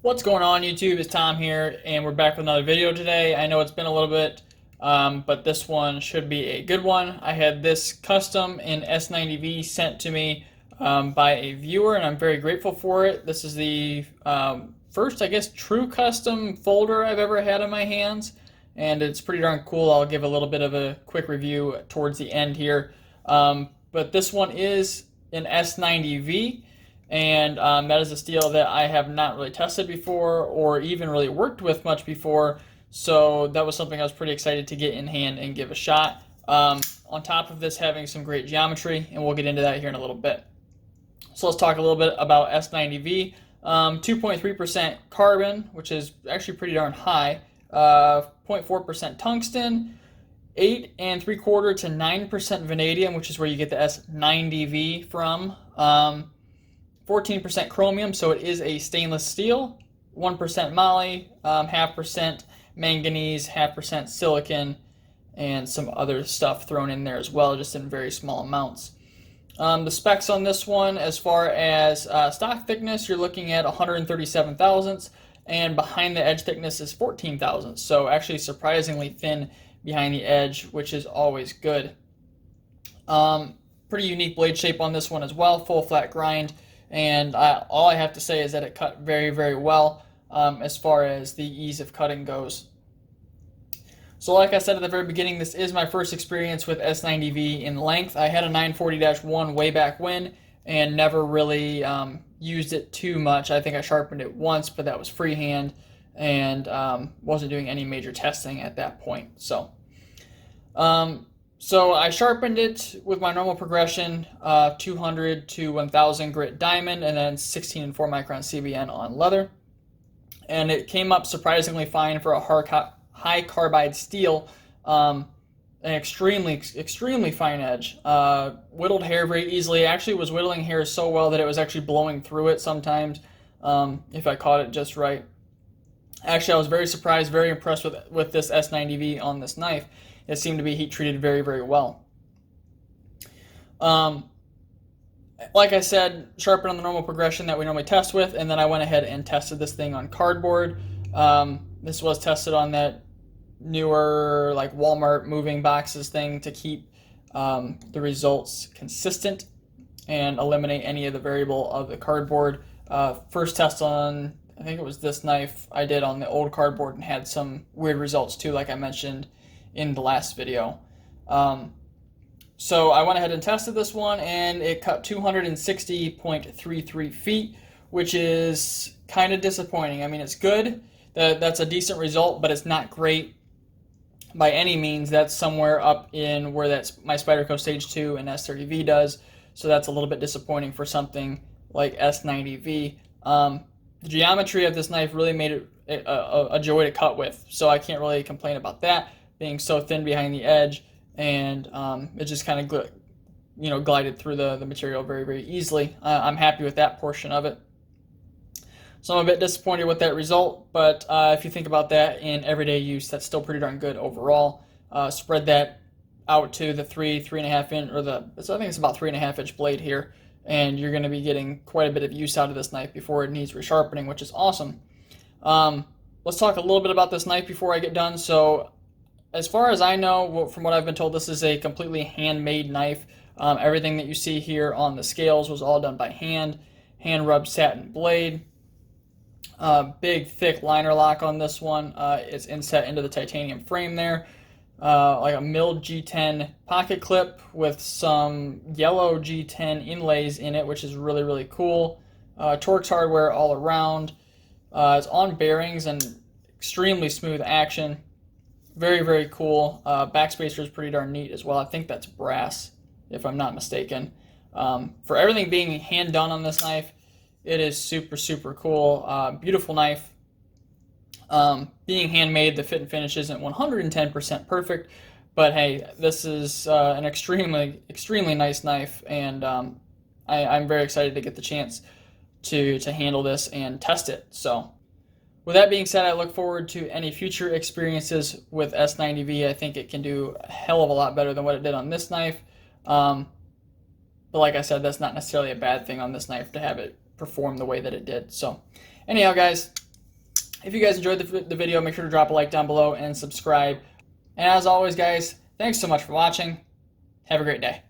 What's going on, YouTube? It's Tom here, and we're back with another video today. I know it's been a little bit, but this one should be a good one. I had this custom in S90V sent to me by a viewer, and I'm very grateful for it. This is the first, I guess, true custom folder I've ever had in my hands, and it's pretty darn cool. I'll give a little bit of a quick review towards the end here. But this one is an S90V. And that is a steel that I have not really tested before or even really worked with much before, so that was something I was pretty excited to get in hand and give a shot. On top of this having some great geometry, and we'll get into that here in a little bit. So let's talk a little bit about S90V. 2.3% carbon, which is actually pretty darn high, 0.4% tungsten, 8 3/4 to 9% vanadium, which is where you get the S90V from. 14% chromium, so it is a stainless steel. 1% moly, 0.5% manganese, 0.5% silicon, and some other stuff thrown in there as well, just in very small amounts. The specs on this one, as far as stock thickness, you're looking at 137 thousandths, and behind the edge thickness is 14 thousandths, so actually surprisingly thin behind the edge, which is always good. Pretty unique blade shape on this one as well, full flat grind. And all I have to say is that it cut very, very well as far as the ease of cutting goes. So like I said at the very beginning, this is my first experience with S90V in length. I had a 940-1 way back when and never really used it too much. I think I sharpened it once, but that was freehand and wasn't doing any major testing at that point. So I sharpened it with my normal progression, 200 to 1000 grit diamond, and then 16 4 micron CBN on leather. And it came up surprisingly fine for a high carbide steel, an extremely fine edge. Whittled hair very easily. Actually was whittling hair so well that it was actually blowing through it sometimes, if I caught it just right. Actually, I was very surprised, very impressed with this S90V on this knife. It seemed to be heat treated very, very well. Like I said, sharpened on the normal progression that we normally test with, and then I went ahead and tested this thing on cardboard. This was tested on that newer, like Walmart moving boxes thing to keep the results consistent and eliminate any of the variable of the cardboard. First test on, I think it was this knife, I did on the old cardboard and had some weird results too, like I mentioned in the last video. So I went ahead and tested this one, and it cut 260.33 feet, which is kind of disappointing. I mean, it's good. That's a decent result, but it's not great by any means. That's somewhere up in where that's my Spyderco Stage 2 and S30V does, so that's a little bit disappointing for something like S90V. The geometry of this knife really made it a joy to cut with, so I can't really complain about that, being so thin behind the edge, and it just kind of glided through the material very, very easily. I'm happy with that portion of it. So I'm a bit disappointed with that result, but if you think about that in everyday use, that's still pretty darn good overall. Spread that out to the 3.5 inch, or I think it's about 3.5 inch blade here, and you're going to be getting quite a bit of use out of this knife before it needs resharpening, which is awesome. Let's talk a little bit about this knife before I get done. So as far as I know, from what I've been told, this is a completely handmade knife. Everything that you see here on the scales was all done by hand rubbed satin blade. Big thick liner lock on this one. It's inset into the titanium frame there. Like a milled G10 pocket clip with some yellow G10 inlays in it, which is really, really cool. Torx hardware all around. It's on bearings and extremely smooth action. Very, very cool. Backspacer is pretty darn neat as well. I think that's brass, if I'm not mistaken. For everything being hand done on this knife, it is super, super cool. Beautiful knife. Being handmade, the fit and finish isn't 110% perfect, but hey, this is an extremely, extremely nice knife, and I'm very excited to get the chance to handle this and test it. So with that being said, I look forward to any future experiences with S90V. I think it can do a hell of a lot better than what it did on this knife. But like I said, that's not necessarily a bad thing on this knife to have it perform the way that it did. So anyhow, guys, If you guys enjoyed the video, make sure to drop a like down below and subscribe. And as always, guys, thanks so much for watching. Have a great day.